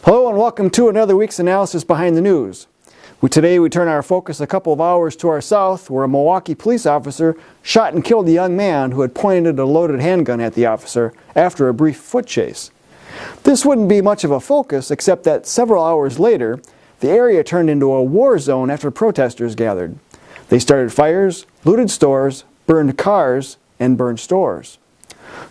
Hello and welcome to another week's analysis behind the news. Today we turn our focus a couple of hours to our south, where a Milwaukee police officer shot and killed a young man who had pointed a loaded handgun at the officer after a brief foot chase. This wouldn't be much of a focus, except that several hours later, the area turned into a war zone after protesters gathered. They started fires, looted stores, burned cars, and burned stores.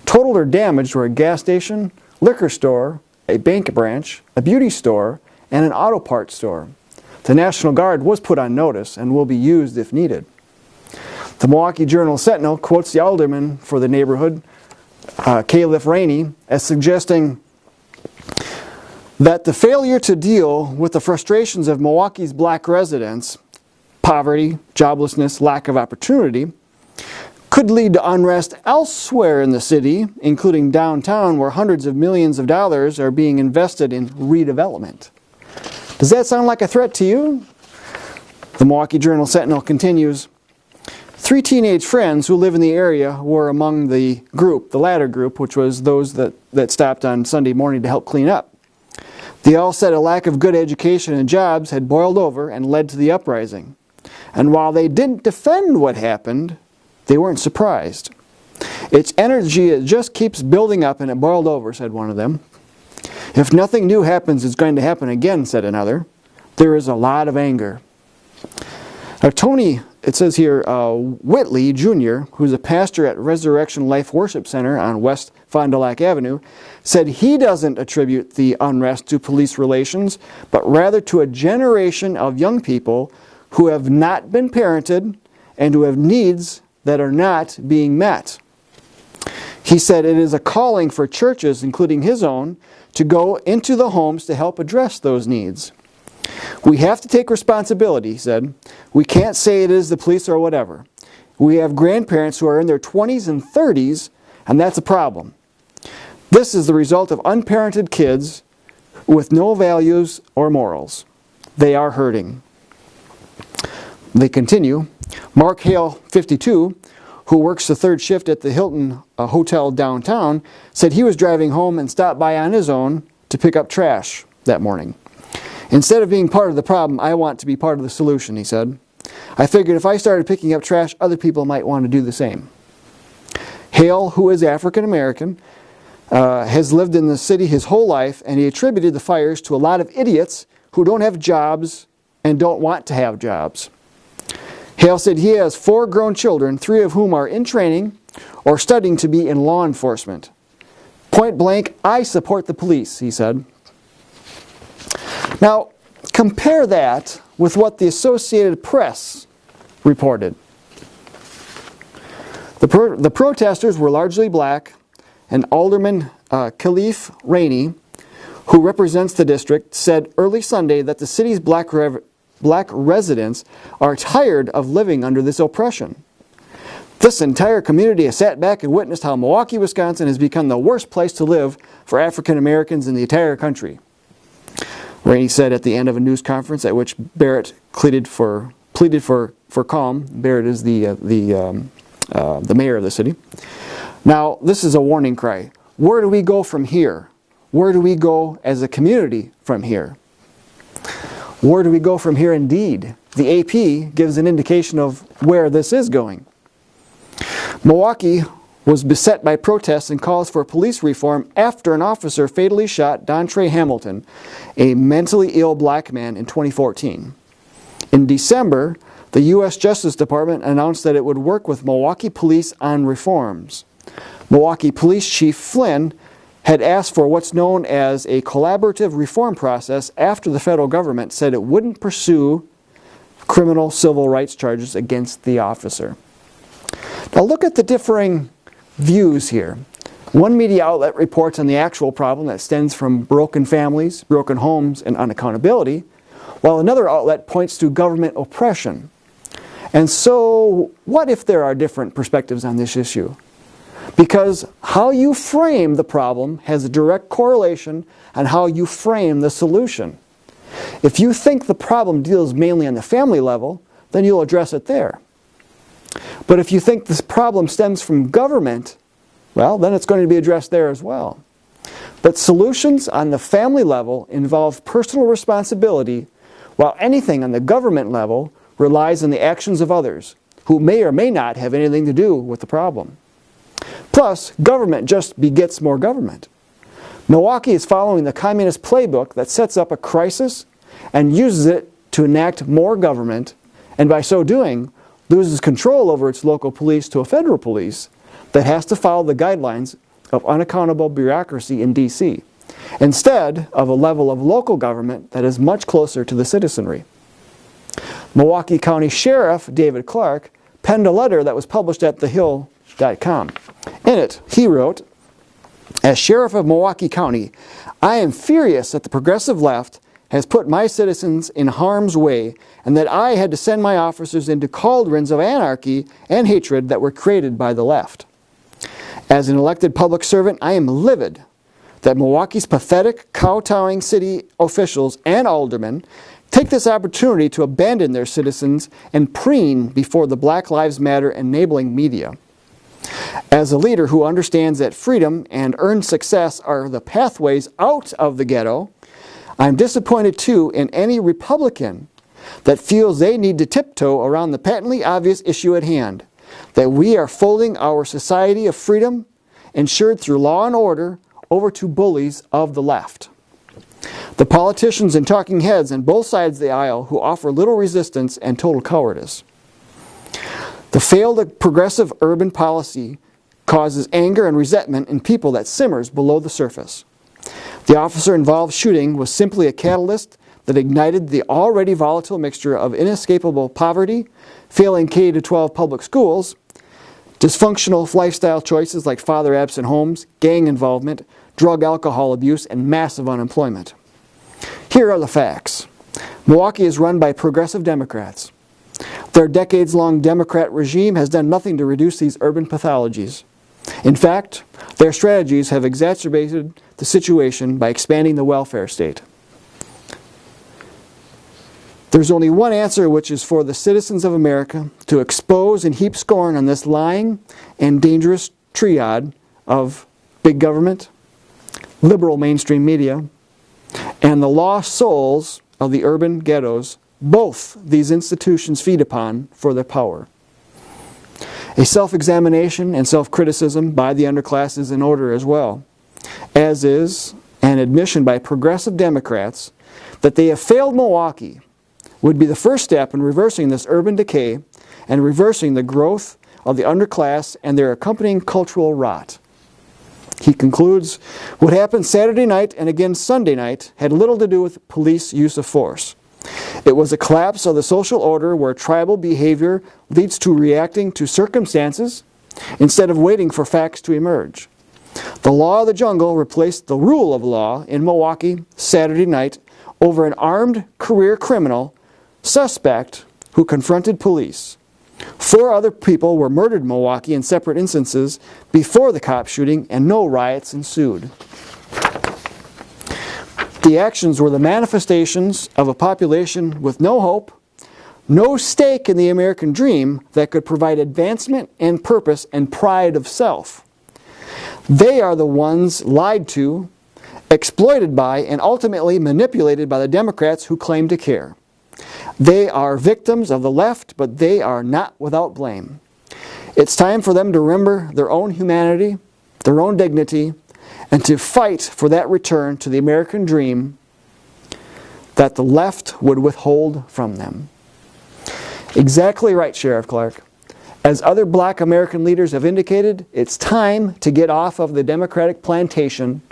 Totaled or damaged were a gas station, liquor store, a bank branch, a beauty store, and an auto parts store. The National Guard was put on notice and will be used if needed. The Milwaukee Journal-Sentinel quotes the alderman for the neighborhood, Caliph Rainey, as suggesting that the failure to deal with the frustrations of Milwaukee's black residents, poverty, joblessness, lack of opportunity, could lead to unrest elsewhere in the city, including downtown, where hundreds of millions of dollars are being invested in redevelopment. Does that sound like a threat to you? The Milwaukee Journal-Sentinel continues, 3 teenage friends who live in the area were among the group, the latter group, which was those that stopped on Sunday morning to help clean up. They all said a lack of good education and jobs had boiled over and led to the uprising. And while they didn't defend what happened, they weren't surprised. Its energy, it just keeps building up and it boiled over, said one of them. If nothing new happens, it's going to happen again, said another. There is a lot of anger. Now, Tony, it says here, Whitley, Jr., who's a pastor at Resurrection Life Worship Center on West Fond du Lac Avenue, said he doesn't attribute the unrest to police relations, but rather to a generation of young people who have not been parented and who have needs that are not being met. He said it is a calling for churches, including his own, to go into the homes to help address those needs. We have to take responsibility, he said. We can't say it is the police or whatever. We have grandparents who are in their 20s and 30s, and that's a problem. This is the result of unparented kids with no values or morals. They are hurting. They continue. Mark Hale, 52, who works the third shift at the Hilton Hotel downtown, said he was driving home and stopped by on his own to pick up trash that morning. Instead of being part of the problem, I want to be part of the solution, he said. I figured if I started picking up trash, other people might want to do the same. Hale, who is African American, has lived in the city his whole life, and he attributed the fires to a lot of idiots who don't have jobs and don't want to have jobs. Hale said he has 4 grown children, 3 of whom are in training or studying to be in law enforcement. Point blank, I support the police, he said. Now, compare that with what the Associated Press reported. The protesters were largely black, and Alderman Caliph Rainey, who represents the district, said early Sunday that the city's black residents are tired of living under this oppression. This entire community has sat back and witnessed how Milwaukee, Wisconsin has become the worst place to live for African Americans in the entire country. Rainey said at the end of a news conference at which Barrett pleaded for calm. Barrett is the mayor of the city. Now, this is a warning cry. Where do we go from here? Where do we go as a community from here? Where do we go from here indeed? The AP gives an indication of where this is going. Milwaukee was beset by protests and calls for police reform after an officer fatally shot Dontre Hamilton, a mentally ill black man, in 2014. In December, the U.S. Justice Department announced that it would work with Milwaukee police on reforms. Milwaukee Police Chief Flynn had asked for what's known as a collaborative reform process after the federal government said it wouldn't pursue criminal civil rights charges against the officer. Now look at the differing views here. One media outlet reports on the actual problem that stems from broken families, broken homes, and unaccountability, while another outlet points to government oppression. And so, what if there are different perspectives on this issue? Because how you frame the problem has a direct correlation on how you frame the solution. If you think the problem deals mainly on the family level, then you'll address it there. But if you think this problem stems from government, well, then it's going to be addressed there as well. But solutions on the family level involve personal responsibility, while anything on the government level relies on the actions of others, who may or may not have anything to do with the problem. Plus, government just begets more government. Milwaukee is following the communist playbook that sets up a crisis and uses it to enact more government, and by so doing, loses control over its local police to a federal police that has to follow the guidelines of unaccountable bureaucracy in D.C., instead of a level of local government that is much closer to the citizenry. Milwaukee County Sheriff David Clark penned a letter that was published at thehill.com. In it, he wrote, "As Sheriff of Milwaukee County, I am furious that the progressive left has put my citizens in harm's way and that I had to send my officers into cauldrons of anarchy and hatred that were created by the left. As an elected public servant, I am livid that Milwaukee's pathetic, kowtowing city officials and aldermen take this opportunity to abandon their citizens and preen before the Black Lives Matter enabling media. As a leader who understands that freedom and earned success are the pathways out of the ghetto, I'm disappointed too in any Republican that feels they need to tiptoe around the patently obvious issue at hand, that we are folding our society of freedom, ensured through law and order, over to bullies of the left. The politicians and talking heads on both sides of the aisle who offer little resistance and total cowardice. The failed progressive urban policy causes anger and resentment in people that simmers below the surface. The officer-involved shooting was simply a catalyst that ignited the already volatile mixture of inescapable poverty, failing K-12 public schools, dysfunctional lifestyle choices like father-absent homes, gang involvement, drug-alcohol abuse, and massive unemployment. Here are the facts. Milwaukee is run by progressive Democrats. Their decades-long Democrat regime has done nothing to reduce these urban pathologies. In fact, their strategies have exacerbated the situation by expanding the welfare state. There's only one answer, which is for the citizens of America to expose and heap scorn on this lying and dangerous triad of big government, liberal mainstream media, and the lost souls of the urban ghettos both these institutions feed upon for their power. A self-examination and self-criticism by the underclass is in order as well, as is an admission by progressive Democrats that they have failed Milwaukee would be the first step in reversing this urban decay and reversing the growth of the underclass and their accompanying cultural rot. He concludes, what happened Saturday night and again Sunday night had little to do with police use of force. It was a collapse of the social order where tribal behavior leads to reacting to circumstances instead of waiting for facts to emerge. The law of the jungle replaced the rule of law in Milwaukee Saturday night over an armed career criminal suspect who confronted police. 4 other people were murdered in Milwaukee in separate instances before the cop shooting, and no riots ensued. The actions were the manifestations of a population with no hope, no stake in the American dream that could provide advancement and purpose and pride of self. They are the ones lied to, exploited by, and ultimately manipulated by the Democrats who claim to care. They are victims of the left, but they are not without blame. It's time for them to remember their own humanity, their own dignity, and to fight for that return to the American dream that the left would withhold from them. Exactly right, Sheriff Clark. As other black American leaders have indicated, it's time to get off of the Democratic plantation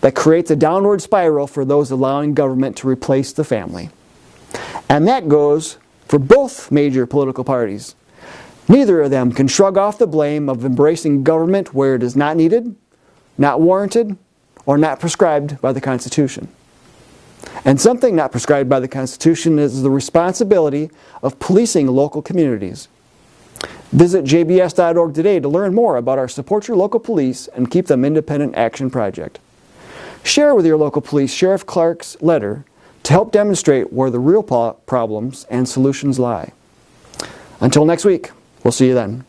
that creates a downward spiral for those allowing government to replace the family. And that goes for both major political parties. Neither of them can shrug off the blame of embracing government where it is not needed, not warranted, or not prescribed by the Constitution. And something not prescribed by the Constitution is the responsibility of policing local communities. Visit jbs.org today to learn more about our Support Your Local Police and Keep Them Independent Action project. Share with your local police Sheriff Clark's letter to help demonstrate where the real problems and solutions lie. Until next week, we'll see you then.